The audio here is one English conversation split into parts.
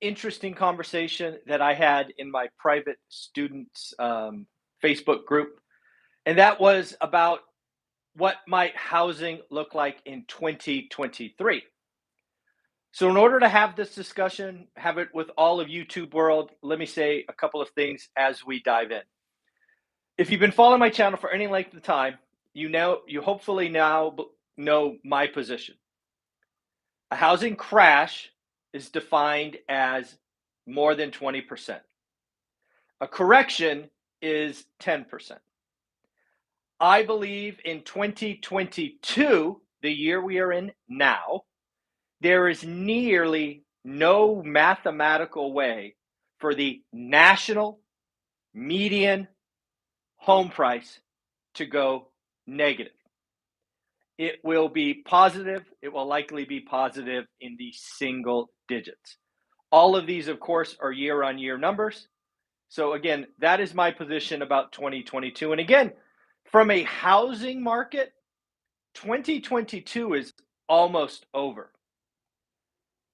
interesting conversation that I had in my private students Facebook group, and that was about what might housing look like in 2023. So, in order to have this discussion, have it with all of YouTube world, let me say a couple of things as we dive in. If you've been following my channel for any length of time, you hopefully now know my position. A housing crash is defined as more than 20%. A correction is 10%. I believe in 2022, the year we are in now, there is nearly no mathematical way for the national median home price to go negative. It will be positive. It will likely be positive in the single digits. All of these, of course, are year-on-year numbers. So again, that is my position about 2022. And again, from a housing market, 2022 is almost over.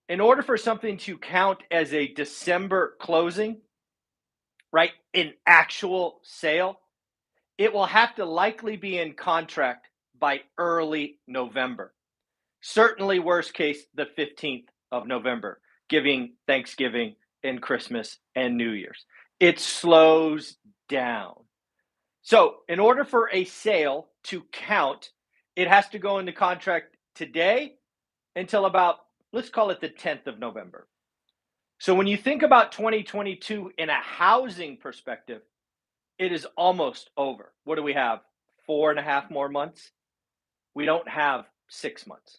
In order for something to count as a December closing, right, an actual sale, it will have to likely be in contract by early November. Certainly, worst case, the 15th of November, giving Thanksgiving and Christmas and New Year's. It slows down. So, in order for a sale to count, it has to go into contract today until about, let's call it the 10th of November. So, when you think about 2022 in a housing perspective, it is almost over. What do we have? 4.5 more months? We don't have 6 months.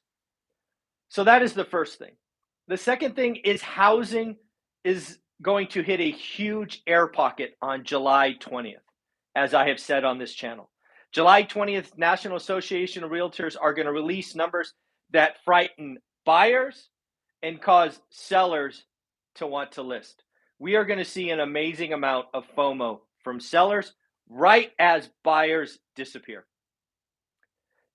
So that is the first thing. The second thing is housing is going to hit a huge air pocket on July 20th, as I have said on this channel. July 20th, National Association of Realtors are going to release numbers that frighten buyers and cause sellers to want to list. We are going to see an amazing amount of FOMO from sellers right as buyers disappear.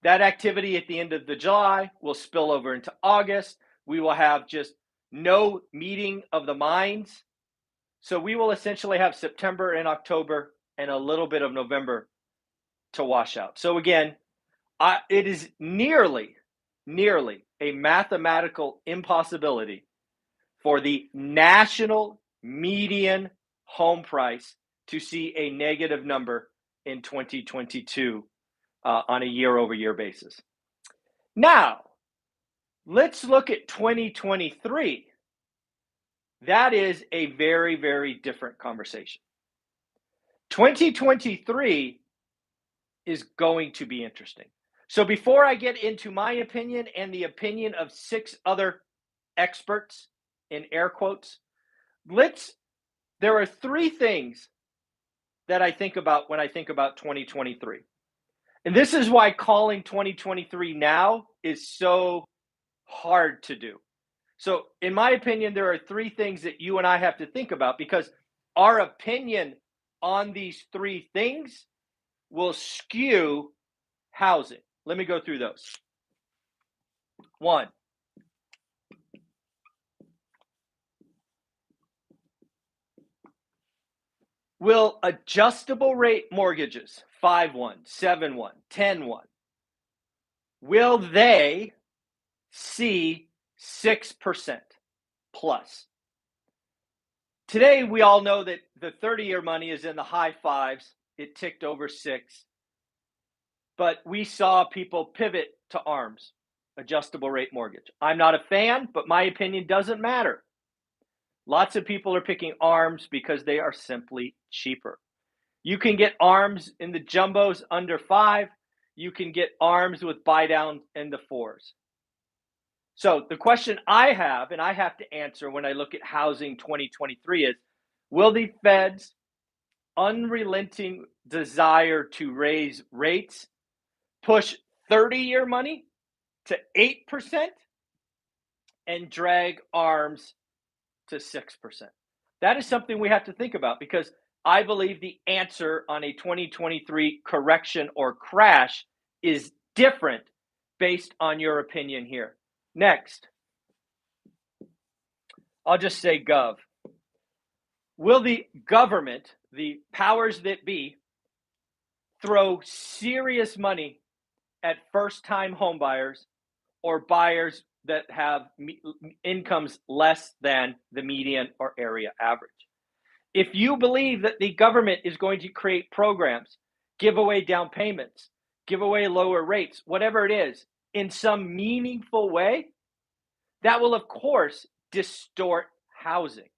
That activity at the end of the July will spill over into August. We will have just no meeting of the minds. So we will essentially have September and October and a little bit of November to wash out. So again, it is nearly a mathematical impossibility for the national median home price to see a negative number in 2022 on a year-over-year basis. Now, let's look at 2023. That is a very, very different conversation. 2023 is going to be interesting. So before I get into my opinion and the opinion of 6 other experts, in air quotes, there are 3 things that I think about when I think about 2023. And this is why calling 2023 now is so hard to do. So in my opinion, there are 3 things that you and I have to think about, because our opinion on these 3 things will skew housing. Let me go through those. 1, will adjustable rate mortgages, 5-1, 7-1, 10-1, will they see 6% plus? Today, we all know that the 30-year money is in the high 5s. It ticked over 6. But we saw people pivot to ARMs, adjustable rate mortgage. I'm not a fan, but my opinion doesn't matter. Lots of people are picking ARMs because they are simply cheaper. You can get ARMs in the jumbos under 5. You can get ARMs with buy down in the 4s. So the question I have, and I have to answer when I look at housing 2023, is, will the Fed's unrelenting desire to raise rates push 30-year money to 8% and drag ARMs to 6%? That is something we have to think about, because I believe the answer on a 2023 correction or crash is different based on your opinion here. Next, I'll just say gov. Will the government, the powers that be, throw serious money at first-time homebuyers or buyers that have incomes less than the median or area average? If you believe that the government is going to create programs, give away down payments, give away lower rates, whatever it is, in some meaningful way, that will, of course, distort housing.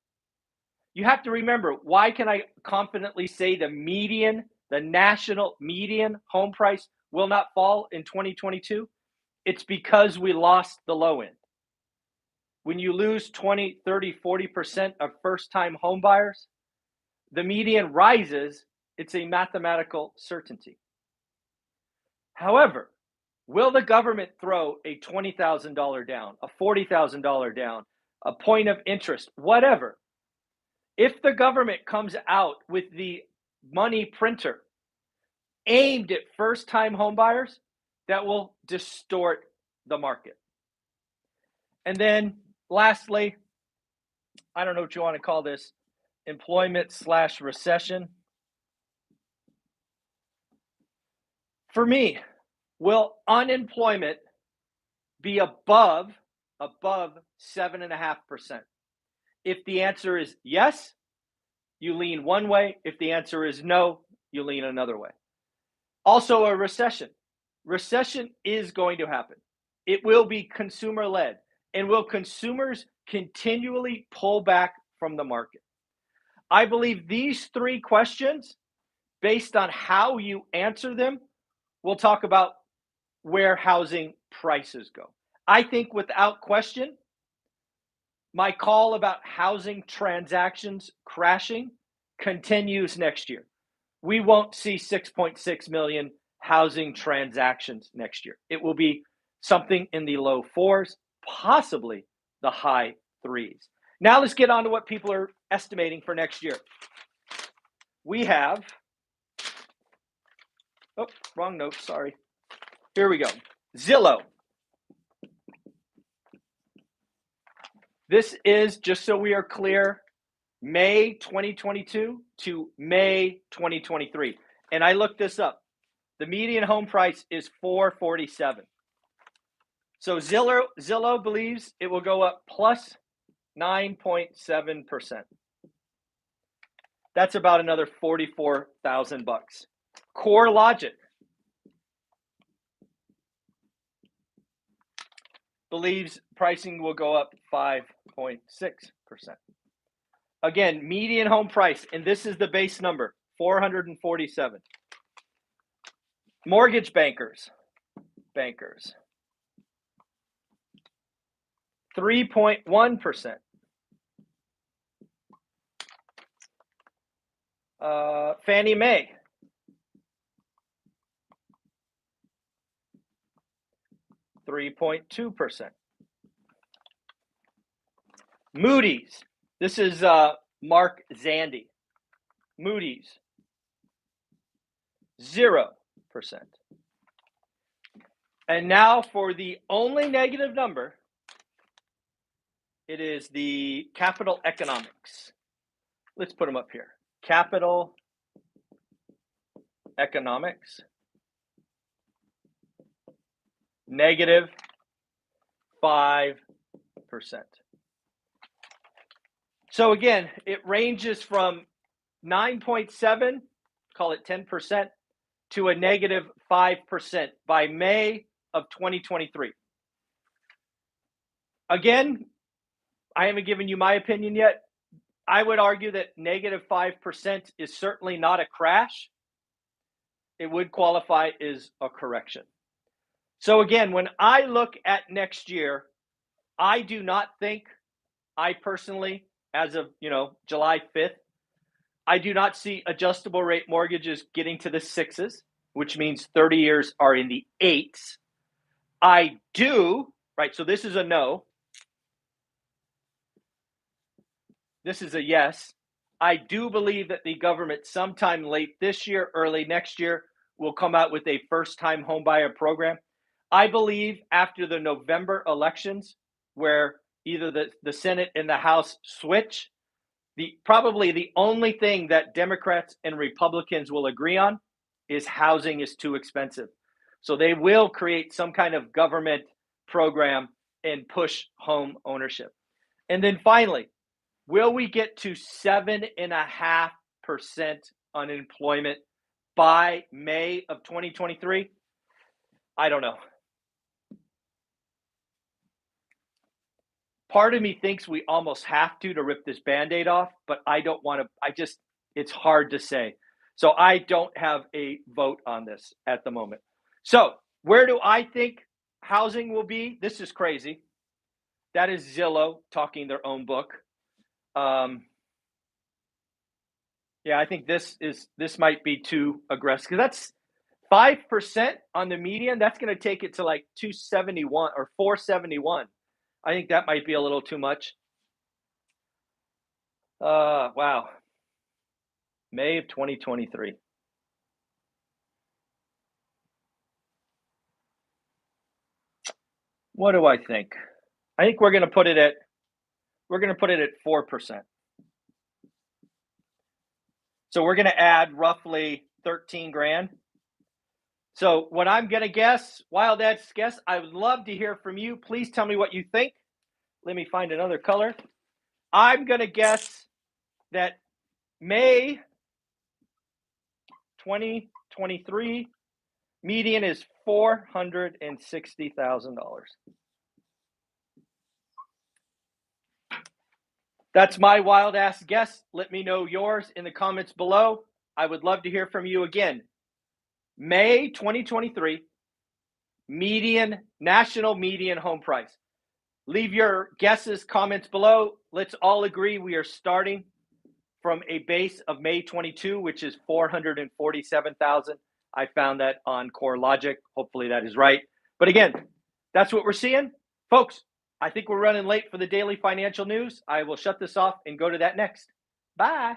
You have to remember, why can I confidently say the national median home price will not fall in 2022? It's because we lost the low end. When you lose 20, 30, 40% of first-time home buyers, the median rises. It's a mathematical certainty. However, will the government throw a $20,000 down, a $40,000 down, a point of interest, whatever? If the government comes out with the money printer aimed at first-time homebuyers, that will distort the market. And then lastly, I don't know what you want to call this, employment/recession. For me, will unemployment be above 7.5%? If the answer is yes, you lean one way. If the answer is no, you lean another way. Also, a recession. Recession is going to happen. It will be consumer-led. And will consumers continually pull back from the market? I believe these three questions, based on how you answer them, we'll talk about where housing prices go. I think without question, my call about housing transactions crashing continues next year. We won't see 6.6 million housing transactions next year. It will be something in the low fours, possibly the high threes. Now let's get on to what people are estimating for next year. We have, wrong note, sorry. Here we go. Zillow. This is, just so we are clear, May 2022 to May 2023. And I looked this up. The median home price is $447,000. So Zillow believes it will go up plus 9.7%. That's about another $44,000. Core Logic believes pricing will go up 5.6%. Again, median home price, and this is the base number, $447,000. Mortgage bankers, 3.1%. Fannie Mae, 3.2%. Moody's, this is Mark Zandi. Moody's, 0%. And now for the only negative number, it is the Capital Economics. Let's put them up here. Capital Economics, negative 5%. So again, it ranges from 9.7, call it 10%, to a negative 5% by May of 2023. Again, I haven't given you my opinion yet. I would argue that negative 5% is certainly not a crash. It would qualify as a correction. So again, when I look at next year, I do not think, I personally, as of July 5th, I do not see adjustable rate mortgages getting to the sixes, which means 30 years are in the eights. I do, right? So this is a no. This is a yes. I do believe that the government sometime late this year, early next year, will come out with a first-time homebuyer program. I believe after the November elections, where either the Senate and the House switch, probably the only thing that Democrats and Republicans will agree on is housing is too expensive. So they will create some kind of government program and push home ownership. And then finally, will we get to 7.5% unemployment by May of 2023? I don't know. Part of me thinks we almost have to rip this Band-Aid off, but I don't want to, it's hard to say. So I don't have a vote on this at the moment. So where do I think housing will be? This is crazy. That is Zillow talking their own book. Yeah, I think this might be too aggressive, because that's 5% on the median. That's going to take it to like 271 or 471. I think that might be a little too much. Wow. May of 2023. What do I think? I think we're going to put it at 4%. So we're going to add roughly 13 grand. So what I'm going to guess, wild ass guess, I would love to hear from you. Please tell me what you think. Let me find another color. I'm going to guess that May 2023 median is $460,000. That's my wild ass guess. Let me know yours in the comments below. I would love to hear from you again. May 2023 national median home price. Leave your guesses, comments below. Let's all agree we are starting from a base of May 22, which is 447,000. I found that on CoreLogic. Hopefully that is right. But again, that's what we're seeing. Folks, I think we're running late for the daily financial news. I will shut this off and go to that next. Bye.